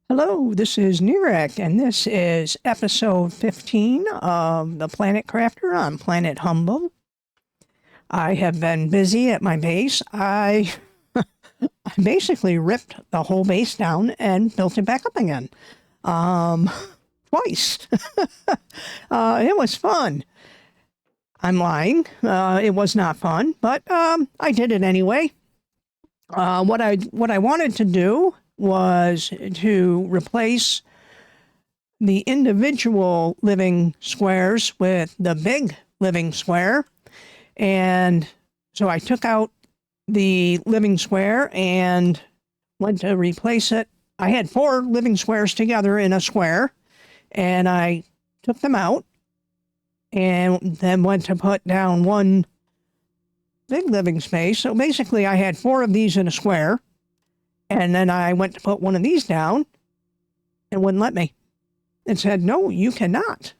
Hello, this is Nirek, and this is episode 15 of The Planet Crafter on Planet Humble. I have been busy at my base. I basically ripped the whole base down and built it back up again. Um, Twice. It was fun. I'm lying. It was not fun, but I did it anyway. What I wanted to do was to replace the individual living squares with the big living square. And so I took out the living square and went to replace it. I had 4 living squares together in a square, and I took them out and then went to put down one big living space. So basically, I had 4 of these in a square, and then I went to put one of these down and wouldn't let me. It said, no, you cannot.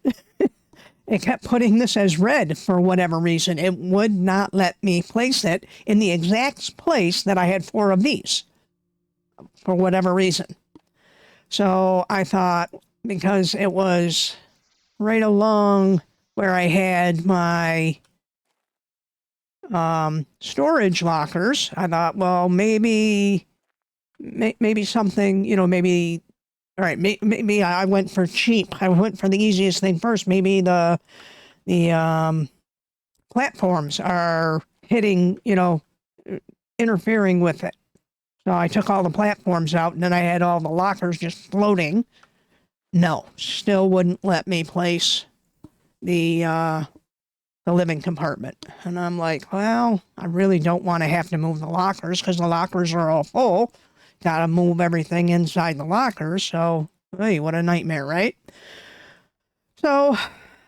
It kept putting this as red for whatever reason. It would not let me place it in the exact place that I had 4 of these for whatever reason. So I thought, because it was right along where I had my storage lockers, I thought, well, maybe something, maybe, all right, maybe I went for cheap. I went for the easiest thing first. Maybe the platforms are hitting, interfering with it. So I took all the platforms out, and then I had all the lockers just floating. No, still wouldn't let me place the living compartment. And I'm like, well, I really don't want to have to move the lockers because the lockers are all full. Got to move everything inside the lockers. So, hey, what a nightmare, right? So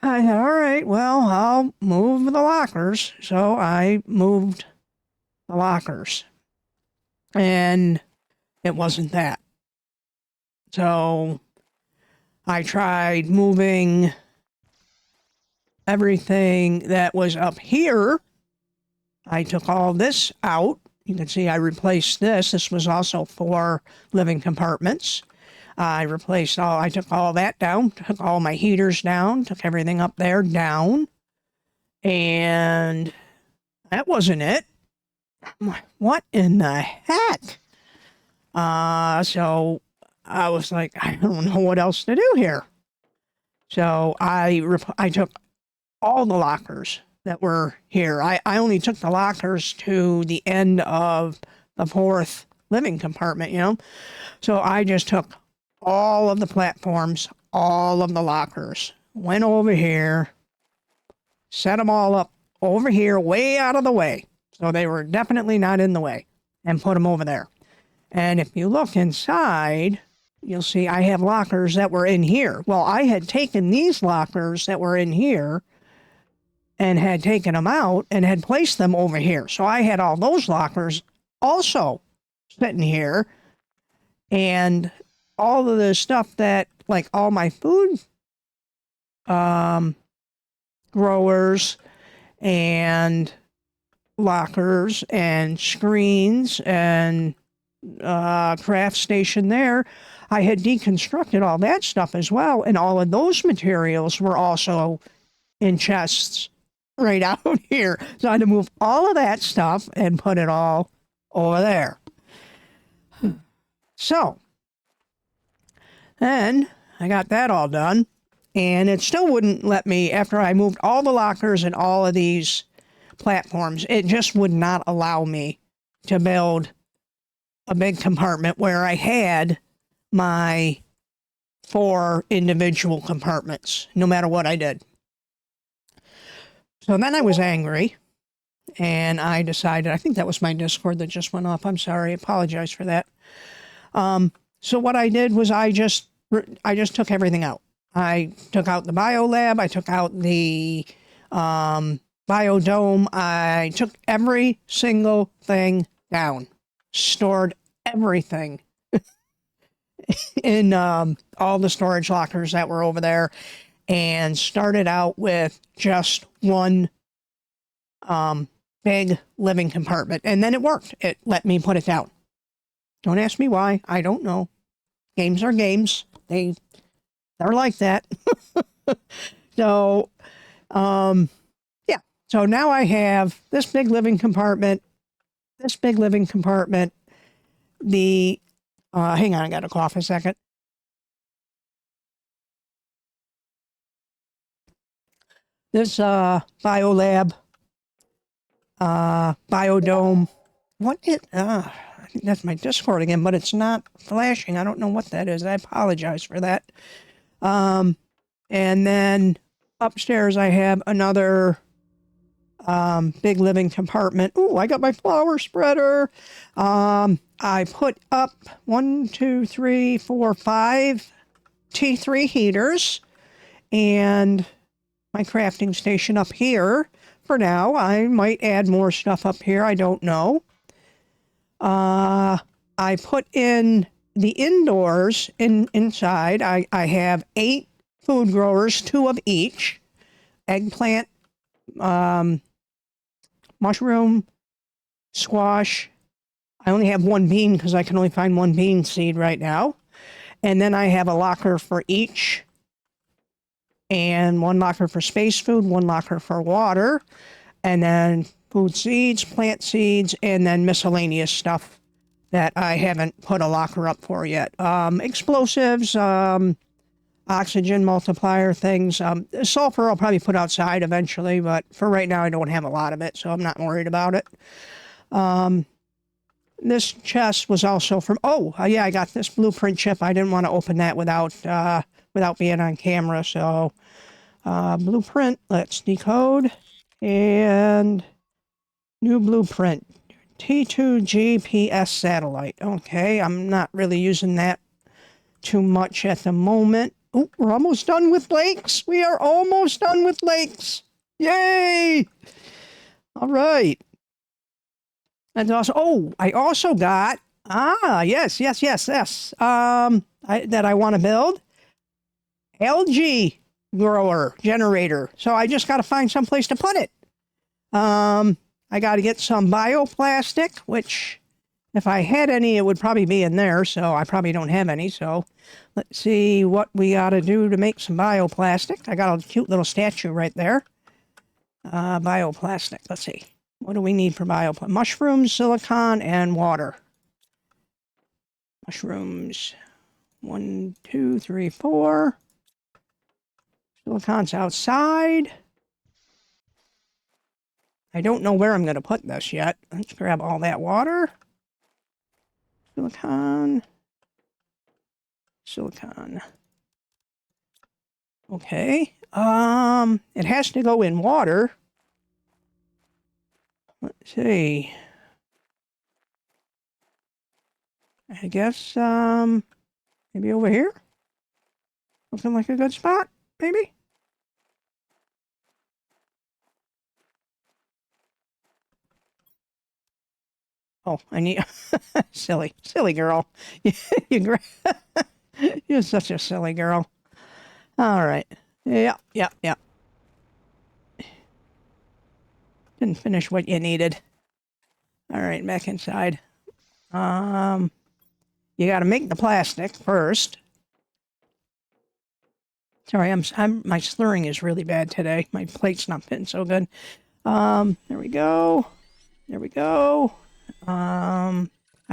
I said, all right, well, I'll move the lockers. So I moved the lockers, and it wasn't that. So I tried moving everything that was up here. I took all this out. You can see I replaced this. This was also 4 living compartments. I took all that down, took all my heaters down, took everything up there down. And that wasn't it. I'm like, what in the heck? So I was like, I don't know what else to do here. So I took all the lockers that were here. I only took the lockers to the end of the 4th living compartment. So I just took all of the platforms, all of the lockers, went over here, set them all up over here, way out of the way. So they were definitely not in the way, and put them over there. And if you look inside, you'll see I have lockers that were in here. Well, I had taken these lockers that were in here and had taken them out and had placed them over here. So I had all those lockers also sitting here, and all of the stuff that, like all my food growers and lockers and screens and craft station there, I had deconstructed all that stuff as well, and all of those materials were also in chests right out here. So I had to move all of that stuff and put it all over there. So then I got that all done, and it still wouldn't let me, after I moved all the lockers and all of these platforms, it just would not allow me to build a big compartment where I had my 4 individual compartments, no matter what I did. So then I was angry, and I decided, I think that was my Discord that just went off. I'm sorry. I apologize for that. So what I did was I just took everything out. I took out the biolab. I took out the biodome. I took every single thing down, stored everything in all the storage lockers that were over there, and started out with just one big living compartment. And then it worked. It let me put it down. Don't ask me why. I don't know. games are games. They're like that. So, yeah. So now I have this big living compartment, the, hang on, I got to cough a second. This, BioLab, Biodome. What it, I think that's my Discord again, but it's not flashing. I don't know what that is. I apologize for that. And then upstairs I have another big living compartment. Ooh, I got my flower spreader. I put up 5 T3 heaters and my crafting station up here. For now, I might add more stuff up here. I don't know. I put in the indoors inside. I have 8 food growers, 2 of each. Eggplant, mushroom, squash. I only have 1 bean because I can only find 1 bean seed right now. And then I have a locker for each. And 1 locker for space food, 1 locker for water. And then food seeds, plant seeds, and then miscellaneous stuff that I haven't put a locker up for yet. Explosives, oxygen multiplier things. Sulfur I'll probably put outside eventually, but for right now I don't have a lot of it, so I'm not worried about it. This chest was also from, yeah, I got this blueprint chip. I didn't want to open that without being on camera, so blueprint, let's decode, and new blueprint, T2 GPS satellite. Okay, I'm not really using that too much at the moment. Oh, we're almost done with lakes. We are almost done with lakes. Yay! All right. And also, I also got, yes. That I want to build. Algae grower generator. So I just got to find some place to put it. I got to get some bioplastic, which if I had any, it would probably be in there. So I probably don't have any. So let's see what we got to do to make some bioplastic. I got a cute little statue right there. Bioplastic. Let's see. What do we need for bioplastic? Mushrooms, silicon, and water. Mushrooms. 1, 2, 3, 4. Silicon's outside. I don't know where I'm going to put this yet. Let's grab all that water. Silicon. Okay. It has to go in water. Let's see. I guess, maybe over here? Looking like a good spot, maybe? Oh, I need, silly girl. You're such a silly girl. All right. Yeah. Didn't finish what you needed. All right, back inside. You got to make the plastic first. Sorry, my slurring is really bad today. My plate's not fitting so good. There we go. I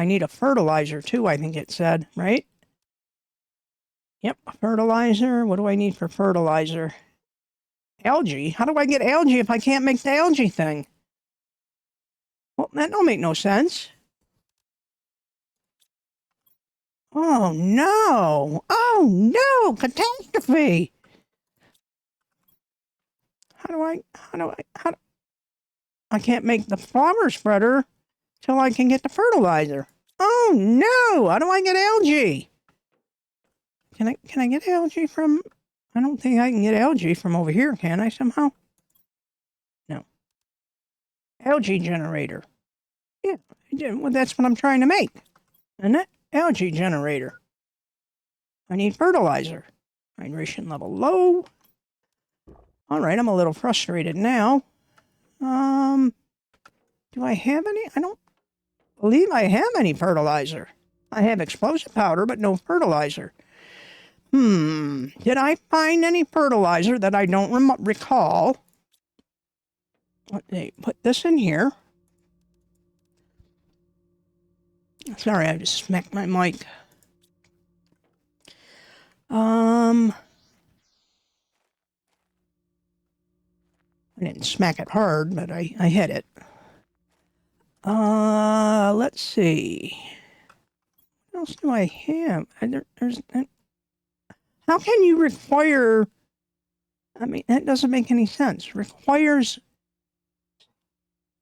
need a fertilizer too, I think it said, right? Yep, fertilizer. What do I need for fertilizer? Algae? How do I get algae if I can't make the algae thing? Well, that don't make no sense. Oh no! Catastrophe! I can't make the flower spreader till I can get the fertilizer. Oh no! How do I get algae? Can I get algae from? I don't think I can get algae from over here, can I somehow? No. Algae generator. Yeah, well, that's what I'm trying to make. Isn't it? Algae generator. I need fertilizer. Hydration level low. All right, I'm a little frustrated now. Do I have any? I don't believe I have any fertilizer. I have explosive powder, but no fertilizer. Did I find any fertilizer that I don't recall? Let me put this in here. Sorry, I just smacked my mic. I didn't smack it hard, but I hit it. Let's see. What else do I have? How can you require? I mean, that doesn't make any sense. Requires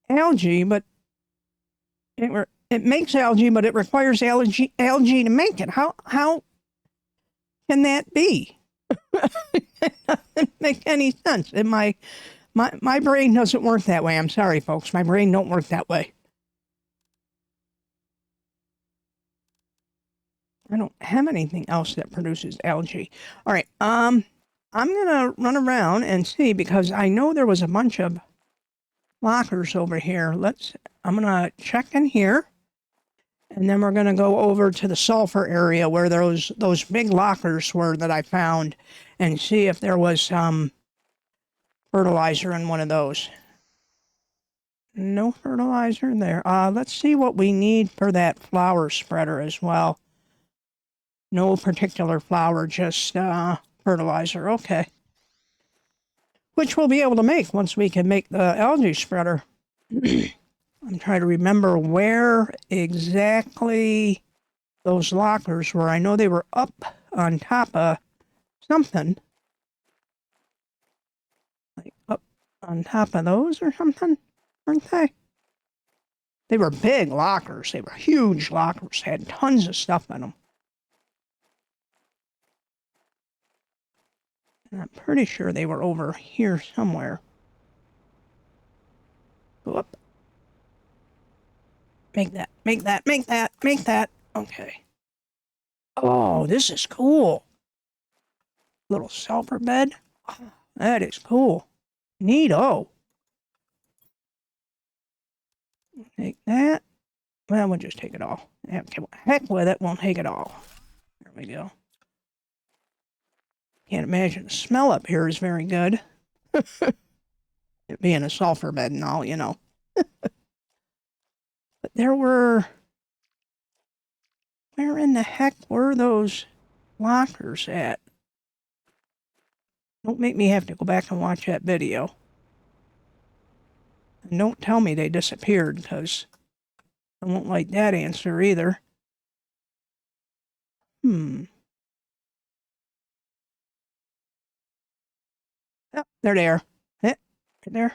algae, but it makes algae, but it requires algae to make it. How can that be? It doesn't make any sense. And my brain doesn't work that way. I'm sorry, folks. My brain don't work that way. I don't have anything else that produces algae. All right. I'm gonna run around and see because I know there was a bunch of lockers over here. I'm gonna check in here, and then we're gonna go over to the sulfur area where those big lockers were that I found, and see if there was some fertilizer in one of those. No fertilizer there. Let's see what we need for that flower spreader as well. No particular flower, just fertilizer. Okay. Which we'll be able to make once we can make the algae spreader. I'm trying to remember where exactly those lockers were. I know they were up on top of something. Like up on top of those or something, weren't they? They were big lockers. They were huge lockers. Had tons of stuff in them. And I'm pretty sure they were over here somewhere. Go up. Make that, make that, make that, make that. Okay. Oh, this is cool. Little sulfur bed. Oh, that is cool. Neato. Take that. Well, we'll just take it all. Heck with it, we'll take it all. There we go. Can't imagine the smell up here is very good. It being a sulfur bed and all, you know. But there were... Where in the heck were those lockers at? Don't make me have to go back and watch that video. And don't tell me they disappeared, because I won't like that answer either. Oh, there they are. Right there.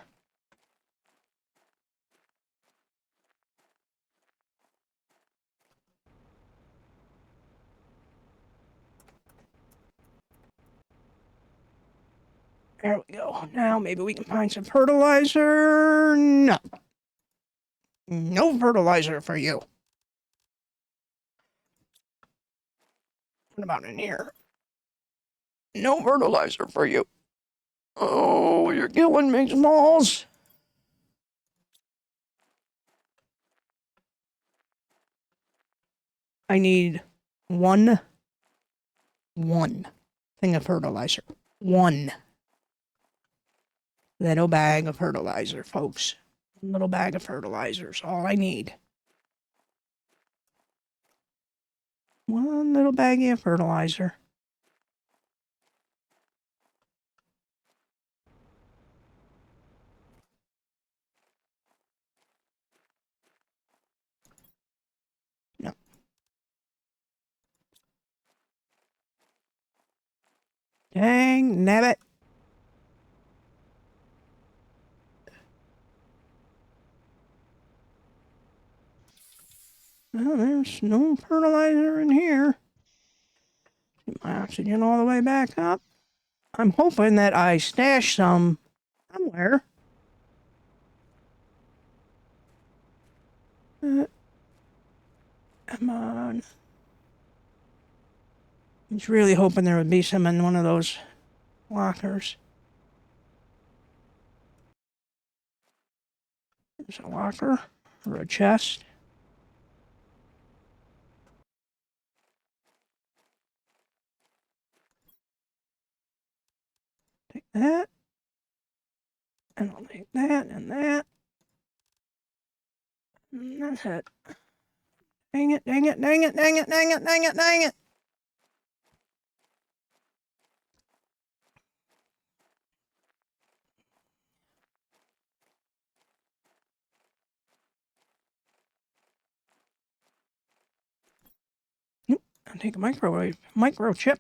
There we go. Now maybe we can find some fertilizer. No. No fertilizer for you. What about in here? No fertilizer for you. Oh, you're killing me, Smalls. I need one thing of fertilizer. One little bag of fertilizer, folks. One little bag of fertilizer is all I need. One little baggie of fertilizer. No. Dang nabbit. Well, there's no fertilizer in here. Get my oxygen all the way back up. I'm hoping that I stashed some somewhere. Come on. I was really hoping there would be some in one of those lockers. There's a locker or a chest. take that. And I'll take that and that. And that's it. Dang it, dang it, dang it, dang it, dang it, dang it, dang it. Nope, I'll take a microchip.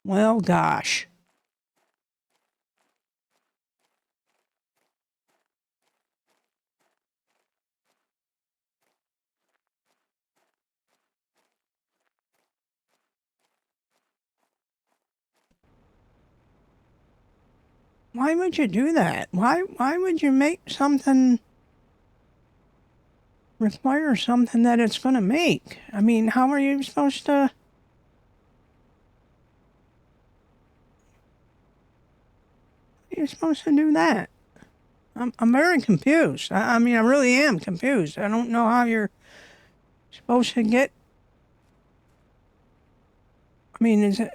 Well, gosh. Why would you do that? Why would you make something require something that it's going to make? I mean, how are you supposed to? You're supposed to do that. I'm very confused. I mean, I really am confused. I don't know how you're supposed to get. I mean, is it?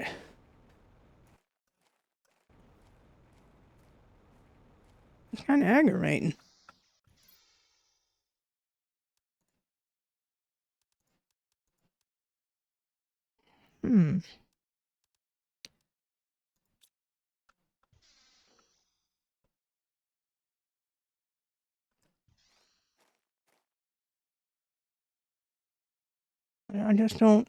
It's kind of aggravating. Hmm. I just don't.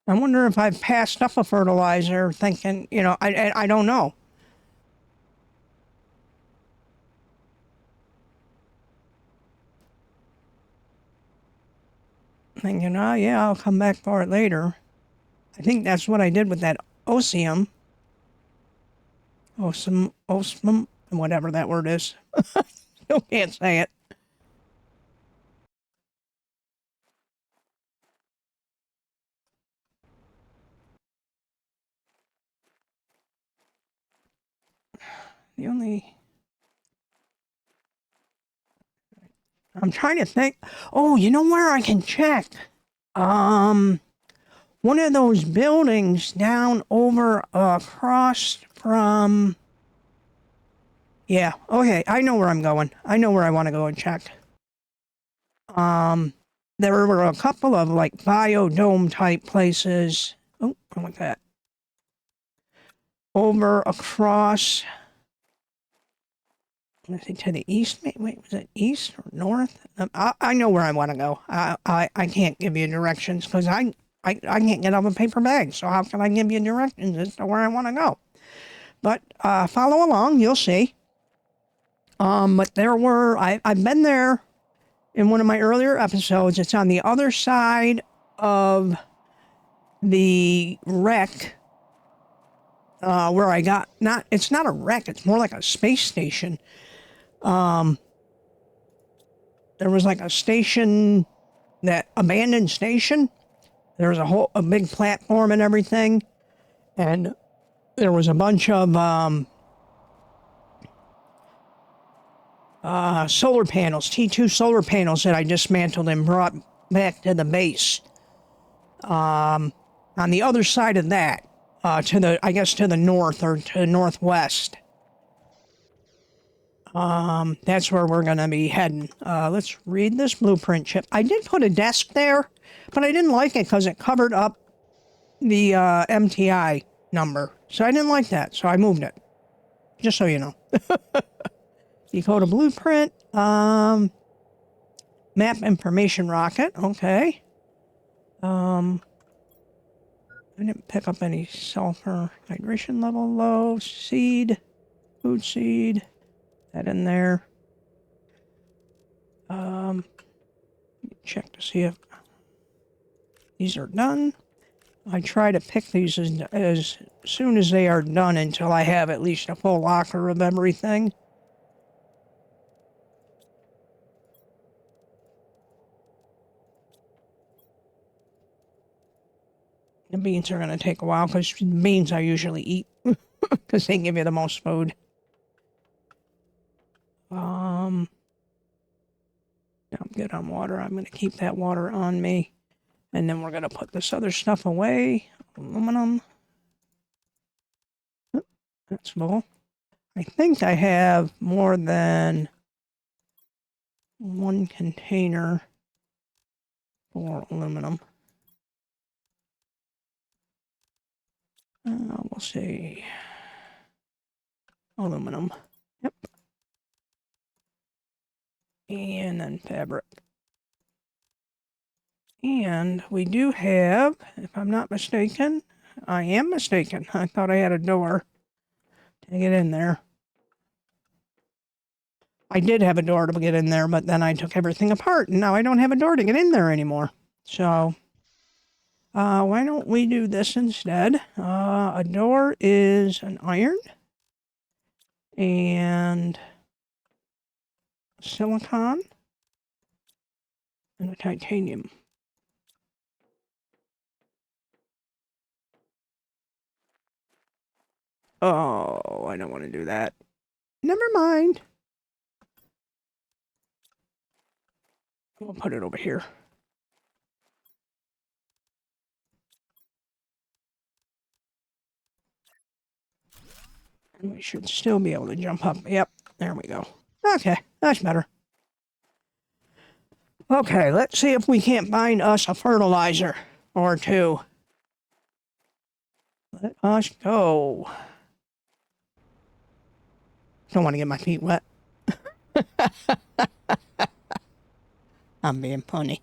I wonder if I've passed up a fertilizer, thinking, I don't know. Thinking, oh yeah, I'll come back for it later. I think that's what I did with that osium. Osmum, whatever that word is. Still can't say it. The only. I'm trying to think. Oh, you know where I can check? Um, One of those buildings down over across from. Yeah, okay, I know where I'm going. I know where I want to go and check. Um, there were a couple of like biodome type places. Oh, I want that. Over across. Let's see, to the east. Wait, was it east or north? I know where I want to go. I can't give you directions because I can't get out of a paper bag. So how can I give you directions as to where I want to go? But follow along, you'll see. But I've been there in one of my earlier episodes. It's on the other side of the wreck, where I got, it's not a wreck, it's more like a space station. There was like a station, that abandoned station. There was a big platform and everything. And there was a bunch of, solar panels, T2 solar panels that I dismantled and brought back to the base. On the other side of that, to the north or to the northwest. That's where we're going to be heading. Let's read this blueprint chip. I did put a desk there, but I didn't like it because it covered up the MTI number. So I didn't like that, so I moved it. Just so you know. Decode a blueprint. Map information rocket. Okay. I didn't pick up any sulfur. Hydration level low. Seed. Food seed. That in there. Check to see if these are done. I try to pick these as soon as they are done until I have at least a full locker of everything. The beans are going to take a while because beans I usually eat because they give you the most food. I'm good on water. I'm going to keep that water on me. And then we're going to put this other stuff away. Aluminum. That's full. I think I have more than one container for aluminum. We'll see. Aluminum. Yep. And then fabric. And we do have, if I'm not mistaken, I am mistaken. I thought I had a door to get in there. I did have a door to get in there, but then I took everything apart, and now I don't have a door to get in there anymore. So, why don't we do this instead? A door is an iron and silicon and a titanium. Oh, I don't want to do that. Never mind. We'll put it over here. And we should still be able to jump up. Yep, there we go. Okay, that's better. Okay, let's see if we can't find us a fertilizer or two. Let us go. Don't want to get my feet wet. I'm being funny.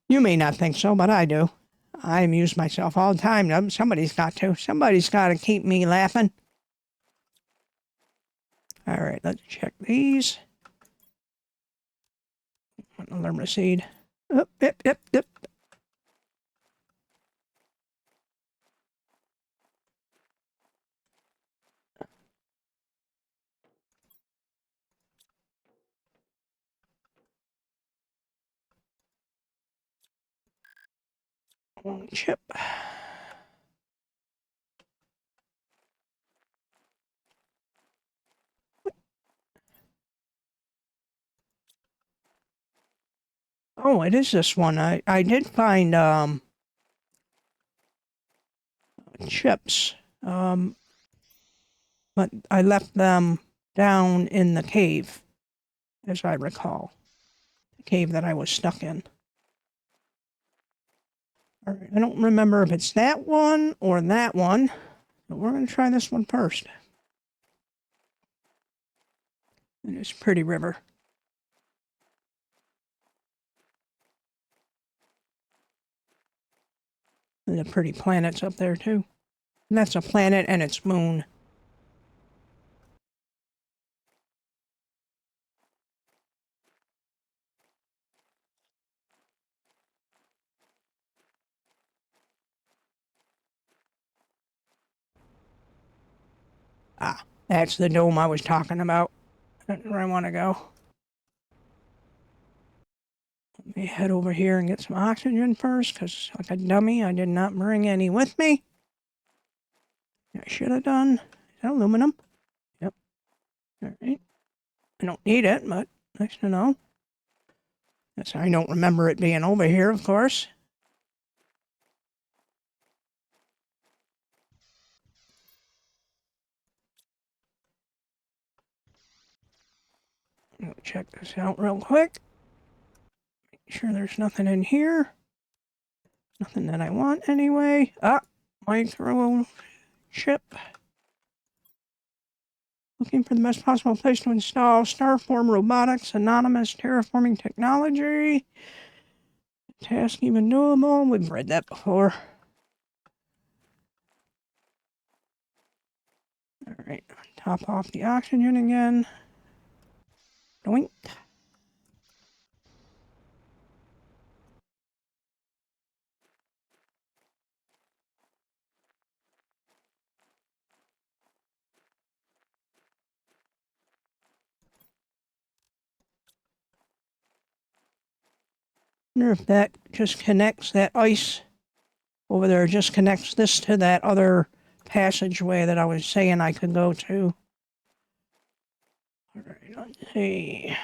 You may not think so, but I do. I amuse myself all the time. Somebody's got to. Somebody's got to keep me laughing. All right, let's check these. Another seed. Yep. One chip. Oh, it is this one. I did find chips. But I left them down in the cave, as I recall. The cave that I was stuck in. All right, I don't remember if it's that one or that one, but we're going to try this one first. And it's Pretty River. And the pretty planets up there, too. And that's a planet and its moon. Ah, that's the dome I was talking about. That's where I want to go. Let me head over here and get some oxygen first, because like a dummy, I did not bring any with me. I should have done. Is that aluminum? Yep. All right. I don't need it, but nice to know. Yes, I don't remember it being over here, of course. Let me check this out real quick. Make sure there's nothing in here. Nothing that I want anyway. Ah, microchip. Looking for the best possible place to install Starform Robotics Anonymous Terraforming Technology. Task even doable. We've read that before. All right, top off the oxygen again. Doink. Wonder if that just connects that ice over there just connects this to that other passageway that I was saying I could go to. All right, let's see.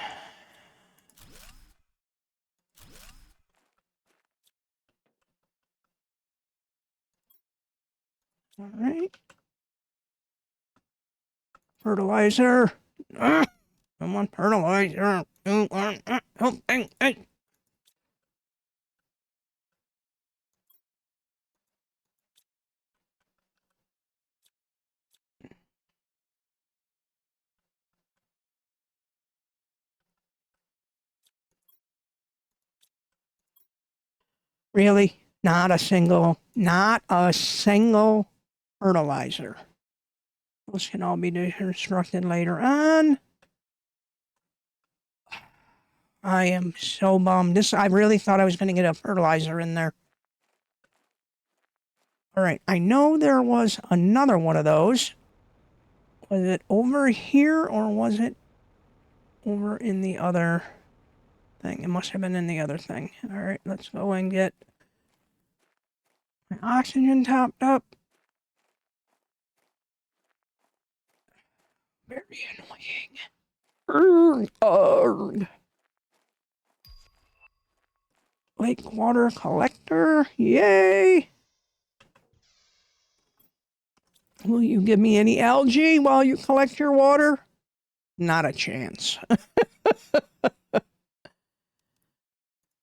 All right. Fertilizer. I want fertilizer. Really? Not a single fertilizer. Those can all be constructed later on. I am so bummed. I really thought I was going to get a fertilizer in there. All right, I know there was another one of those. Was it over here or was it over in the other thing? It must have been in the other thing. All right, let's go and get my oxygen topped up. Very annoying. Lake water collector. Yay! Will you give me any algae while you collect your water? Not a chance.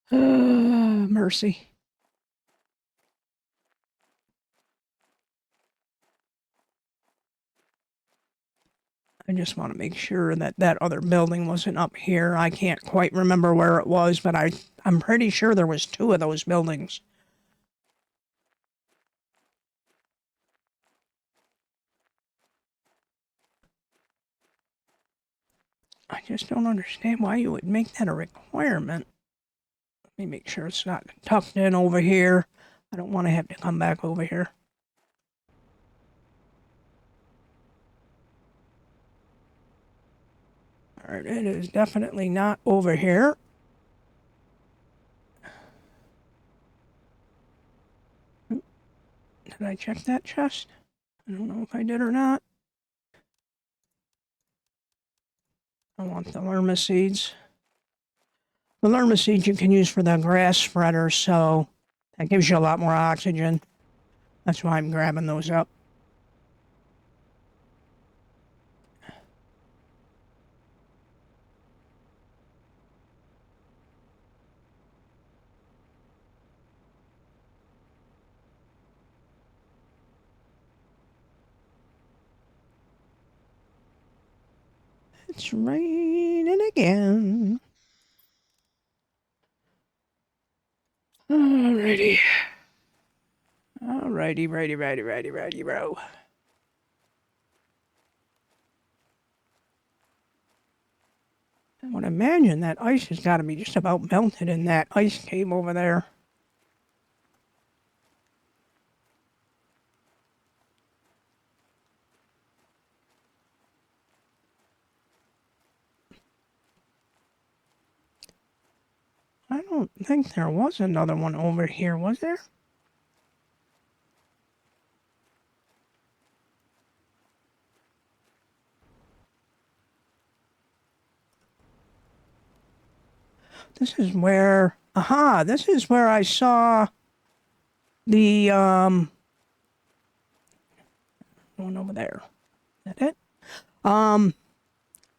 Mercy. I just want to make sure that that other building wasn't up here. I can't quite remember where it was, but I'm pretty sure there was 2 of those buildings. I just don't understand why you would make that a requirement. Let me make sure it's not tucked in over here. I don't want to have to come back over here. All right, it is definitely not over here. Did I check that chest? I don't know if I did or not. I want the lerma seeds. The lerma seeds you can use for the grass spreader, so that gives you a lot more oxygen. That's why I'm grabbing those up. It's raining again. Alrighty. Righty, bro. I would imagine that ice has got to be just about melted in that ice cave over there. I don't think there was another one over here, was there? This is where, this is where I saw the, one over there. Is that it?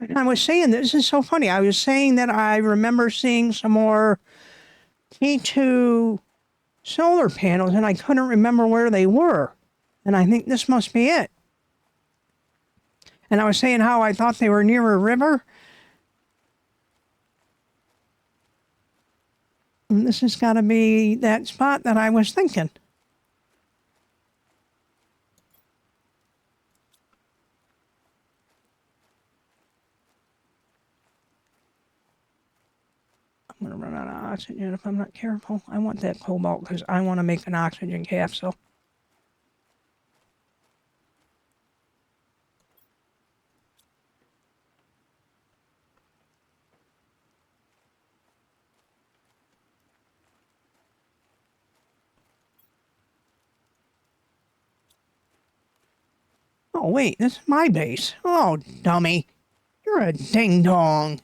And I was saying, this is so funny. I was saying that I remember seeing some more T2 solar panels and I couldn't remember where they were. And I think this must be it. And I was saying how I thought they were near a river. And this has got to be that spot that I was thinking. I'm going to run out of oxygen if I'm not careful. I want that cobalt because I want to make an oxygen capsule. Oh, wait, this is my base. Oh, dummy. You're a ding-dong.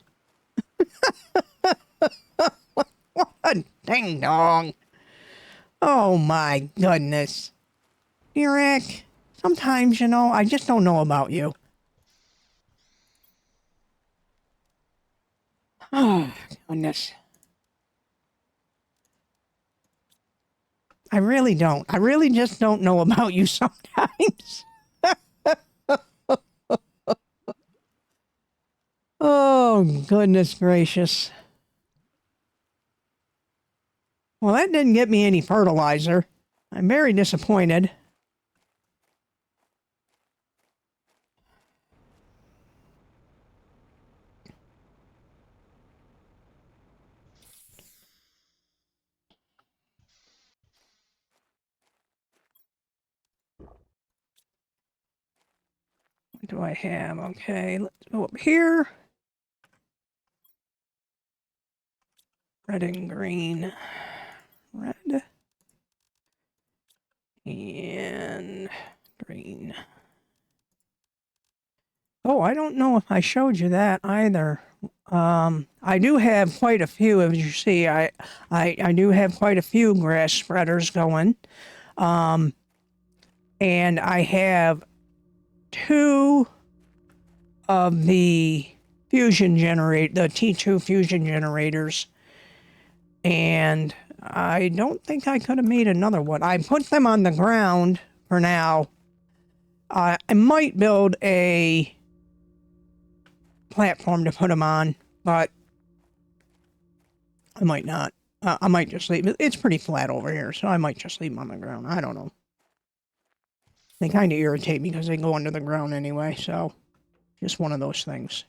What a ding-dong. Oh, my goodness. Eric, sometimes, I just don't know about you. Oh, goodness. I really don't. I really just don't know about you sometimes. Oh, goodness gracious. Well, that didn't get me any fertilizer. I'm very disappointed. What do I have? Okay, let's go up here. Red and green. Red and green. Oh, I don't know if I showed you that either. I do have quite a few, as you see. I do have quite a few grass spreaders going. And I have two of the the T2 fusion generators. And I don't think I could have made another one. I put them on the ground for now. I might build a platform to put them on, but I might not. I might just leave it. It's pretty flat over here, so I might just leave them on the ground. I don't know. They kind of irritate me because they go under the ground anyway, so just one of those things.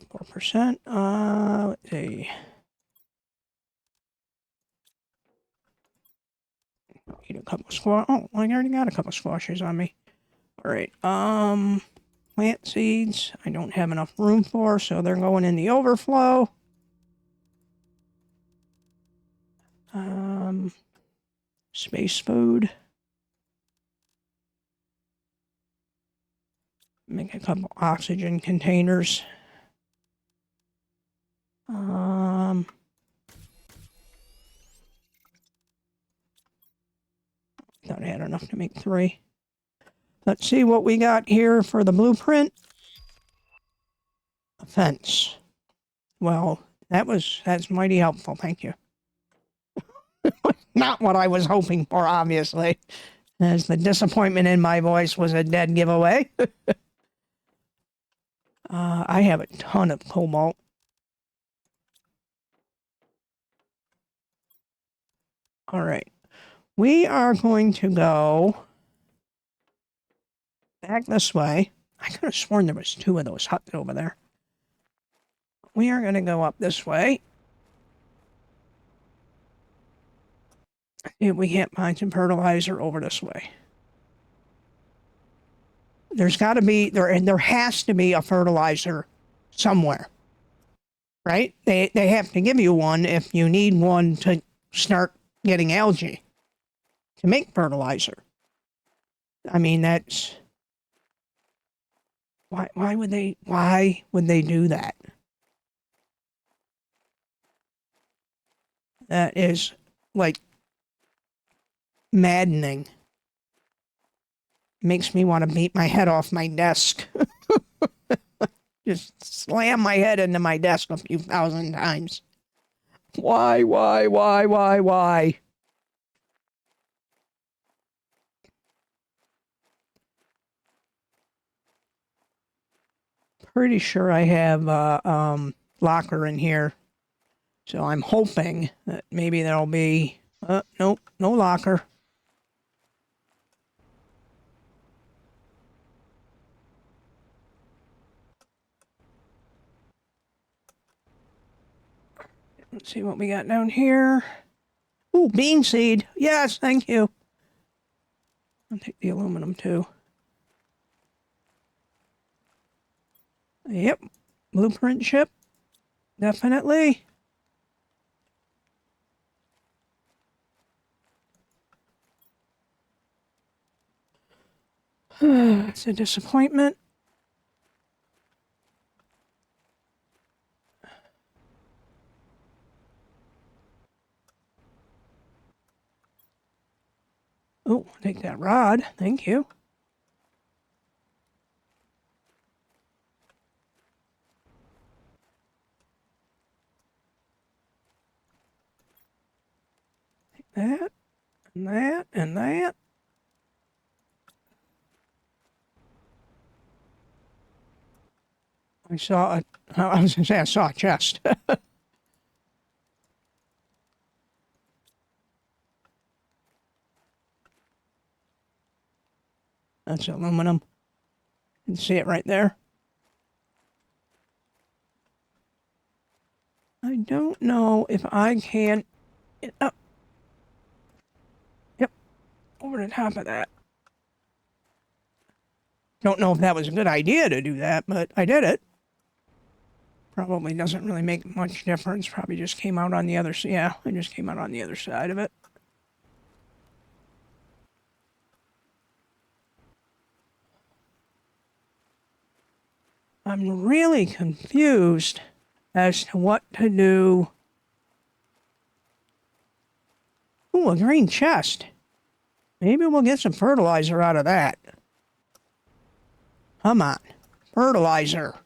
74%. Let's see. Need a couple squash. Oh, I already got a couple squashes on me. All right. Plant seeds. I don't have enough room for, so they're going in the overflow. Space food. Make a couple oxygen containers. Thought I had enough to make 3. Let's see what we got here for the blueprint. A fence. Well, that's mighty helpful. Thank you. Not what I was hoping for, obviously, as the disappointment in my voice was a dead giveaway. I have a ton of cobalt. All right. We are going to go back this way. I could have sworn there was 2 of those huts over there. We are going to go up this way. If we can't find some fertilizer over this way. There's got to be, there has to be a fertilizer somewhere. Right? They have to give you one if you need one to start getting algae to make fertilizer. I mean, that's why would they do that? That is like maddening. Makes me want to beat my head off my desk. Just slam my head into my desk a few thousand times. Why? Pretty sure I have locker in here. So I'm hoping that maybe there'll be... nope, no locker. Let's see what we got down here. Ooh, bean seed. Yes, thank you. I'll take the aluminum too. Yep. Blueprint chip. Definitely. It's a disappointment. Oh, take that rod. Thank you. Take that, and that, and that. I saw a, I was going to say I saw a chest. That's aluminum. You can see it right there. I don't know if I can get up. Yep, over the top of that. Don't know if that was a good idea to do that, but I did it. Probably doesn't really make much difference. Probably just came out on the other side. Yeah, I just came out on the other side of it. I'm really confused as to what to do. Ooh, a green chest. Maybe we'll get some fertilizer out of that. Come on. Fertilizer.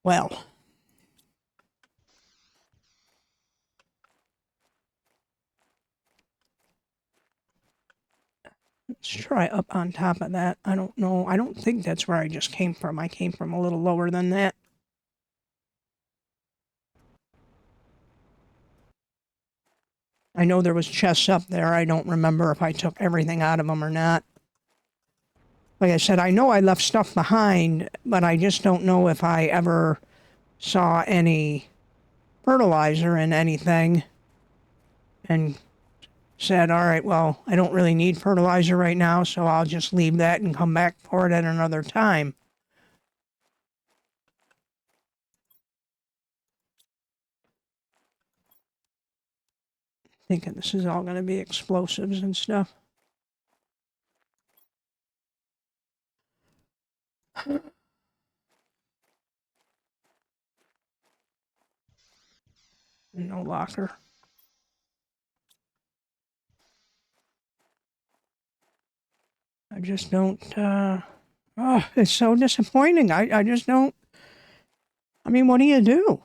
Well, let's try up on top of that. I don't know. I don't think that's where I just came from. I came from a little lower than that. I know there was chests up there. I don't remember if I took everything out of them or not. Like I said, I know I left stuff behind, but I just don't know if I ever saw any fertilizer in anything and said, all right, well, I don't really need fertilizer right now, so I'll just leave that and come back for it at another time. Thinking this is all going to be explosives and stuff. No locker. I just don't, oh, it's so disappointing. I just don't, I mean, what do you do?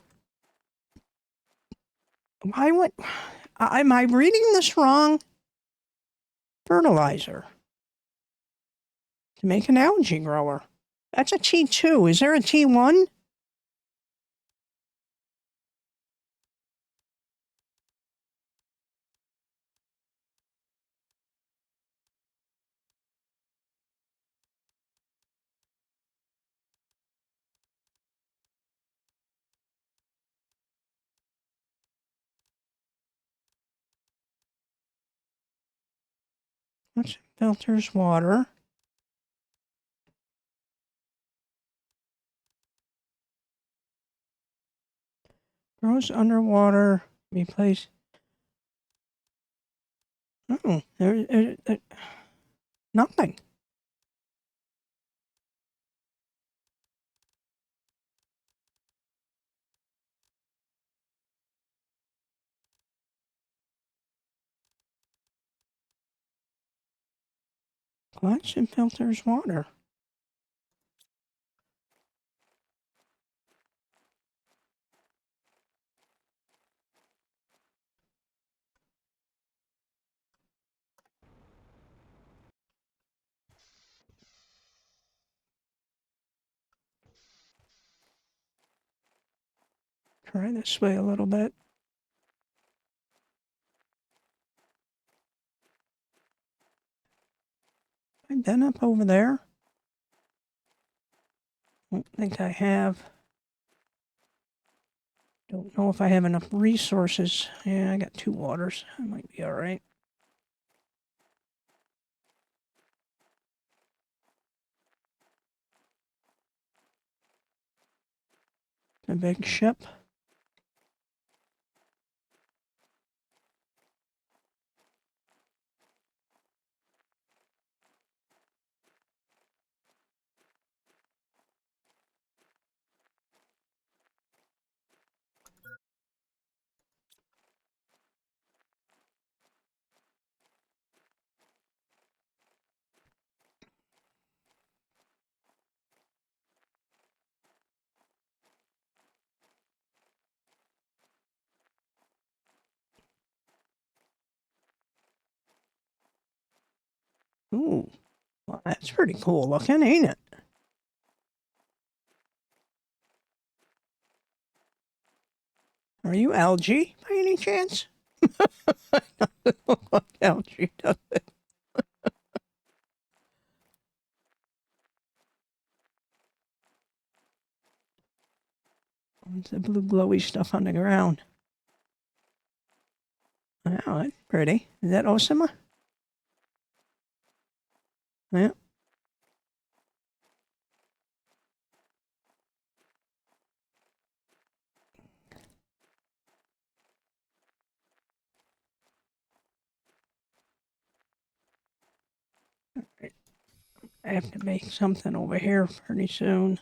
Why would, am I reading this wrong? Fertilizer to make an algae grower. That's a T2. Is there a T1? Which filters water. Grows underwater. Replace. Oh, nothing. Collects and filters water. Try this way a little bit. I've been up over there. Don't think I have. Don't know if I have enough resources. Yeah, I got 2 waters. I might be all right. A big ship. Ooh, well, that's pretty cool looking, ain't it? Are you algae by any chance? Look like algae, does it? What's the blue glowy stuff on the ground? Wow, that's pretty. Is that Osama? Yeah. I have to make something over here pretty soon.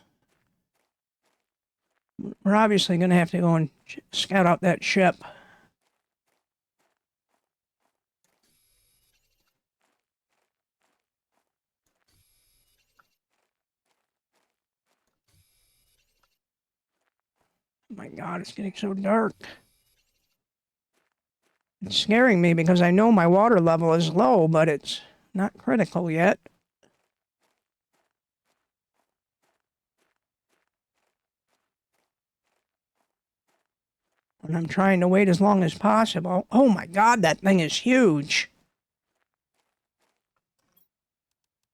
We're obviously going to have to go and scout out that ship. Oh my God, it's getting so dark. It's scaring me because I know my water level is low, but it's not critical yet. And I'm trying to wait as long as possible. Oh my God, that thing is huge.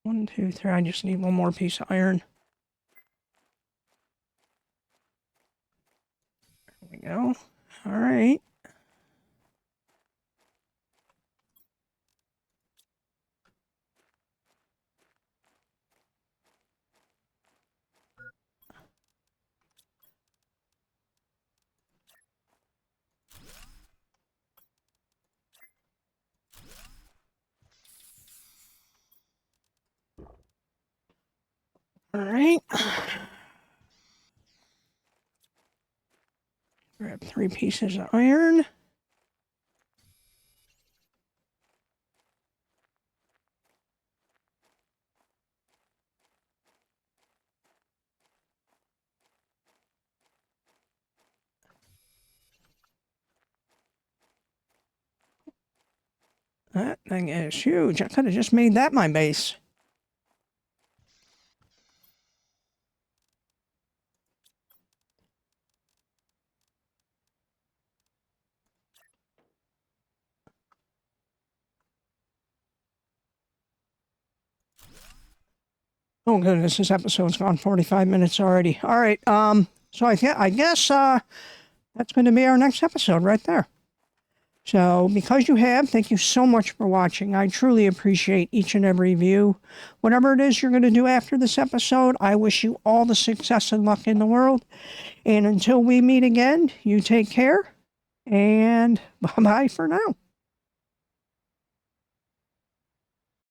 1, 2, 3. I just need one more piece of iron. There we go. All right. All right. Grab 3 pieces of iron. That thing is huge. I could have just made that my base. Oh goodness, this episode's gone 45 minutes already. All right. So I guess that's going to be our next episode right there. So because you have, thank you so much for watching. I truly appreciate each and every view. Whatever it is you're going to do after this episode, I wish you all the success and luck in the world. And until we meet again, you take care and bye-bye for now.